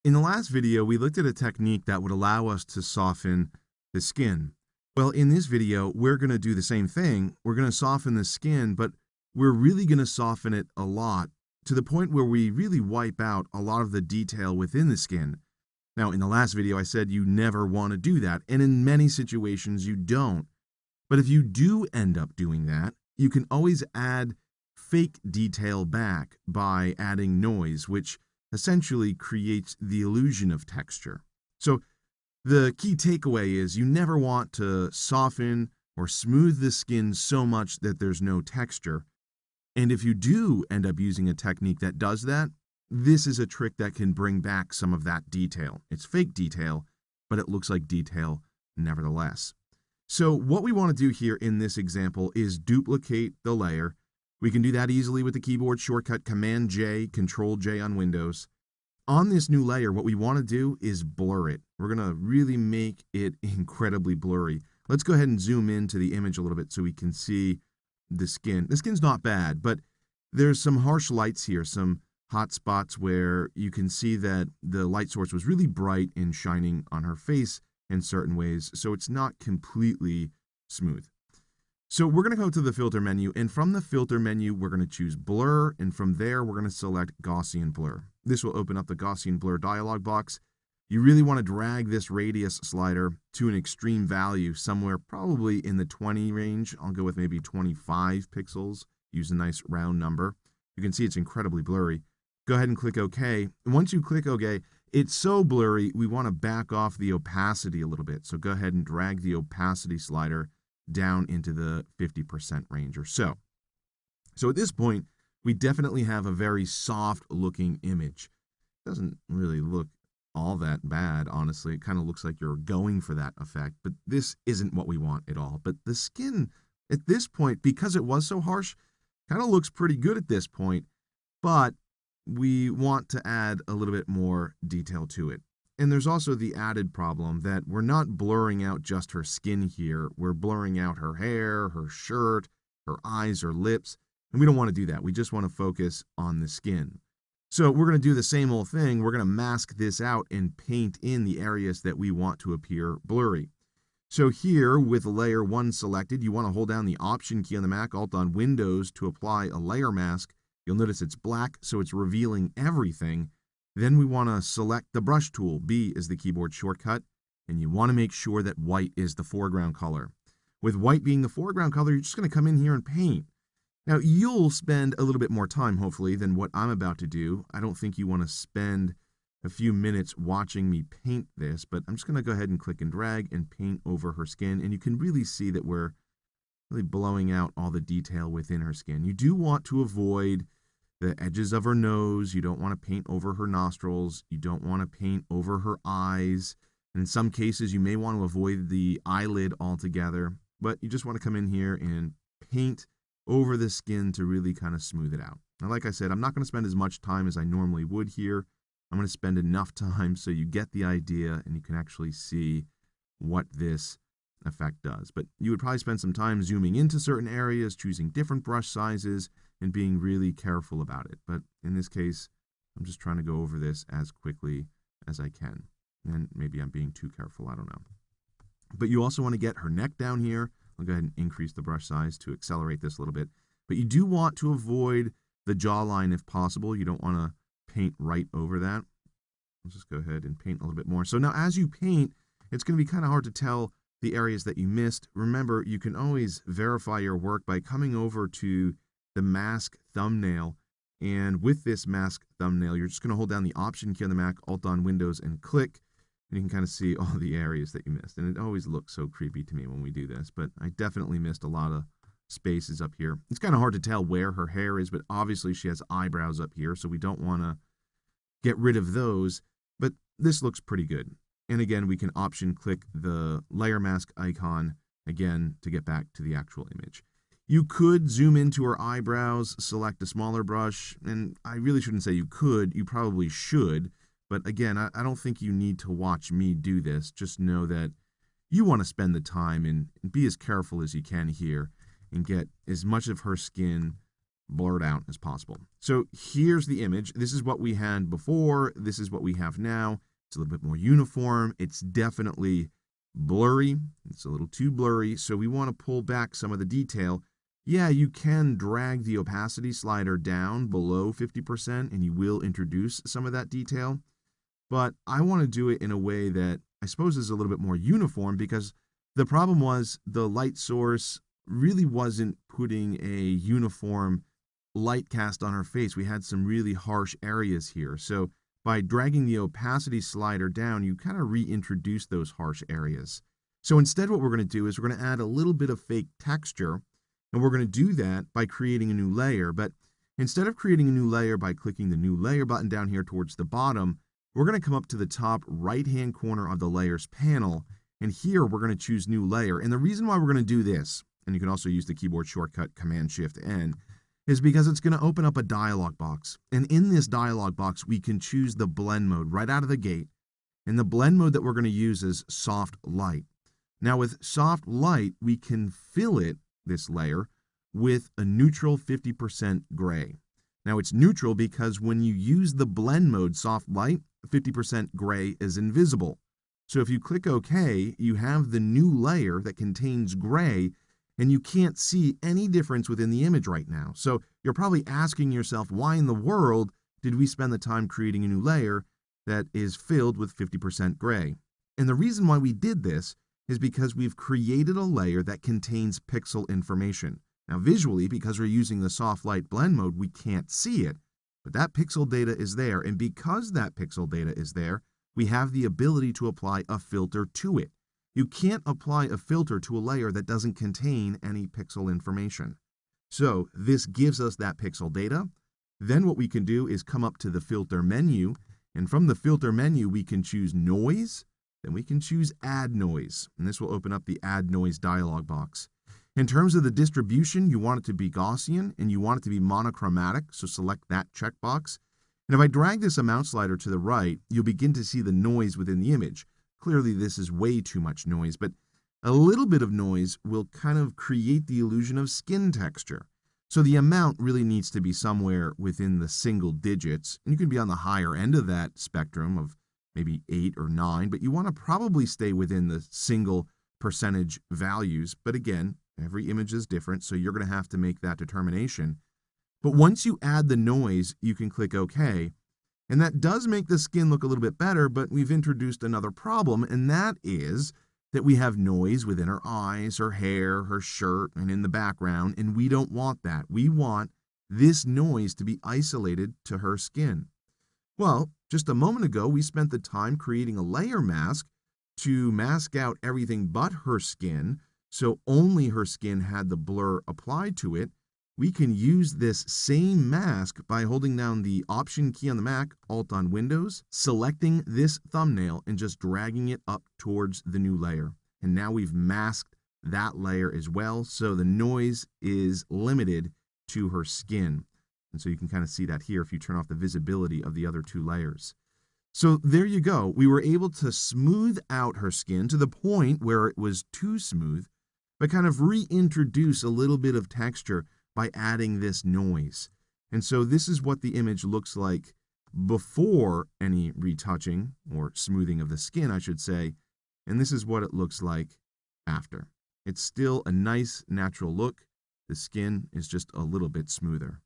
In the last video, we looked at a technique that would allow us to soften the skin. Well, in this video, we're going to do the same thing. We're going to soften the skin, but we're really going to soften it a lot to the point where we really wipe out a lot of the detail within the skin. Now, in the last video, I said you never want to do that, and in many situations, you don't. But if you do end up doing that, you can always add fake detail back by adding noise, which essentially creates the illusion of texture. So the key takeaway is you never want to soften or smooth the skin so much that there's no texture. And if you do end up using a technique that does that, this is a trick that can bring back some of that detail. It's fake detail, but it looks like detail nevertheless. So what we want to do here in this example is duplicate the layer. We can do that easily with the keyboard shortcut Command-J, Control-J on Windows. On this new layer, what we want to do is blur it. We're going to really make it incredibly blurry. Let's go ahead and zoom into the image a little bit so we can see the skin. The skin's not bad, but there's some harsh lights here, some hot spots where you can see that the light source was really bright and shining on her face in certain ways, so it's not completely smooth. So we're going to go to the filter menu, and from the filter menu, we're going to choose blur, and from there, we're going to select Gaussian blur. This will open up the Gaussian blur dialog box. You really want to drag this radius slider to an extreme value, somewhere probably in the 20 range. I'll go with maybe 25 pixels, use a nice round number. You can see it's incredibly blurry. Go ahead and click OK. And once you click OK, it's so blurry, we want to back off the opacity a little bit. So go ahead and drag the opacity slider down into the 50% range or so. So at this point, we definitely have a very soft looking image. It doesn't really look all that bad, honestly. It kind of looks like you're going for that effect, but this isn't what we want at all. But the skin at this point, because it was so harsh, kind of looks pretty good at this point, but we want to add a little bit more detail to it. And there's also the added problem that we're not blurring out just her skin here. We're blurring out her hair, her shirt, her eyes, her lips. And we don't want to do that. We just want to focus on the skin. So we're going to do the same old thing. We're going to mask this out and paint in the areas that we want to appear blurry. So here, with layer 1 selected, you want to hold down the Option key on the Mac, Alt on Windows to apply a layer mask. You'll notice it's black, so it's revealing everything. Then we want to select the brush tool. B is the keyboard shortcut, and you want to make sure that white is the foreground color. With white being the foreground color, you're just going to come in here and paint. Now, you'll spend a little bit more time, hopefully, than what I'm about to do. I don't think you want to spend a few minutes watching me paint this, but I'm just going to go ahead and click and drag and paint over her skin, and you can really see that we're really blowing out all the detail within her skin. You do want to avoid the edges of her nose. You don't want to paint over her nostrils. You don't want to paint over her eyes. And in some cases, you may want to avoid the eyelid altogether, but you just want to come in here and paint over the skin to really kind of smooth it out. Now, like I said, I'm not going to spend as much time as I normally would here. I'm going to spend enough time so you get the idea and you can actually see what this effect does. But you would probably spend some time zooming into certain areas, choosing different brush sizes, and being really careful about it. But in this case, I'm just trying to go over this as quickly as I can. And maybe I'm being too careful, I don't know. But you also want to get her neck down here. I'll go ahead and increase the brush size to accelerate this a little bit. But you do want to avoid the jawline if possible. You don't want to paint right over that. Let's just go ahead and paint a little bit more. So now as you paint, it's going to be kind of hard to tell the areas that you missed. Remember, you can always verify your work by coming over to the mask thumbnail. And with this mask thumbnail, you're just going to hold down the Option key on the Mac, Alt on Windows, and click. And you can kind of see all the areas that you missed. And it always looks so creepy to me when we do this, but I definitely missed a lot of spaces up here. It's kind of hard to tell where her hair is, but obviously she has eyebrows up here, so we don't want to get rid of those. But this looks pretty good. And again, we can Option click the layer mask icon again to get back to the actual image. You could zoom into her eyebrows, select a smaller brush, and I really shouldn't say you could, you probably should. But again, I don't think you need to watch me do this. Just know that you want to spend the time and be as careful as you can here and get as much of her skin blurred out as possible. So here's the image. This is what we had before. This is what we have now. It's a little bit more uniform. It's definitely blurry. It's a little too blurry. So we want to pull back some of the detail. Yeah, you can drag the opacity slider down below 50% and you will introduce some of that detail. But I want to do it in a way that I suppose is a little bit more uniform, because the problem was the light source really wasn't putting a uniform light cast on her face. We had some really harsh areas here. So by dragging the opacity slider down, you kind of reintroduce those harsh areas. So instead what we're going to do is we're going to add a little bit of fake texture, and we're going to do that by creating a new layer. But instead of creating a new layer by clicking the new layer button down here towards the bottom, we're going to come up to the top right-hand corner of the layers panel, and here we're going to choose new layer. And the reason why we're going to do this, and you can also use the keyboard shortcut Command-Shift-N, is because it's going to open up a dialog box. And in this dialog box, we can choose the blend mode right out of the gate. And the blend mode that we're going to use is soft light. Now with soft light, we can fill it, this layer, with a neutral 50% gray. Now it's neutral because when you use the blend mode soft light, 50% gray is invisible. So if you click OK, you have the new layer that contains gray, and you can't see any difference within the image right now. So you're probably asking yourself, why in the world did we spend the time creating a new layer that is filled with 50% gray? And the reason why we did this is because we've created a layer that contains pixel information. Now visually, because we're using the soft light blend mode, we can't see it, but that pixel data is there. And because that pixel data is there, we have the ability to apply a filter to it. You can't apply a filter to a layer that doesn't contain any pixel information. So this gives us that pixel data. Then what we can do is come up to the filter menu, and from the filter menu we can choose noise, then we can choose add noise, and this will open up the add noise dialog box. In terms of the distribution, you want it to be Gaussian and you want it to be monochromatic, so select that checkbox. And if I drag this amount slider to the right, you'll begin to see the noise within the image. Clearly this is way too much noise, but a little bit of noise will kind of create the illusion of skin texture. So the amount really needs to be somewhere within the single digits, and you can be on the higher end of that spectrum of maybe 8 or 9, but you want to probably stay within the single percentage values. But again, every image is different, so you're going to have to make that determination. But once you add the noise, you can click OK. And that does make the skin look a little bit better, but we've introduced another problem, and that is that we have noise within her eyes, her hair, her shirt, and in the background, and we don't want that. We want this noise to be isolated to her skin. Well, just a moment ago, we spent the time creating a layer mask to mask out everything but her skin, so only her skin had the blur applied to it. We can use this same mask by holding down the Option key on the Mac, Alt on Windows, selecting this thumbnail, and just dragging it up towards the new layer. And now we've masked that layer as well, so the noise is limited to her skin. And so you can kind of see that here if you turn off the visibility of the other two layers. So there you go. We were able to smooth out her skin to the point where it was too smooth, but kind of reintroduce a little bit of texture by adding this noise. And so this is what the image looks like before any retouching, or smoothing of the skin, I should say, and this is what it looks like after. It's still a nice natural look. The skin is just a little bit smoother.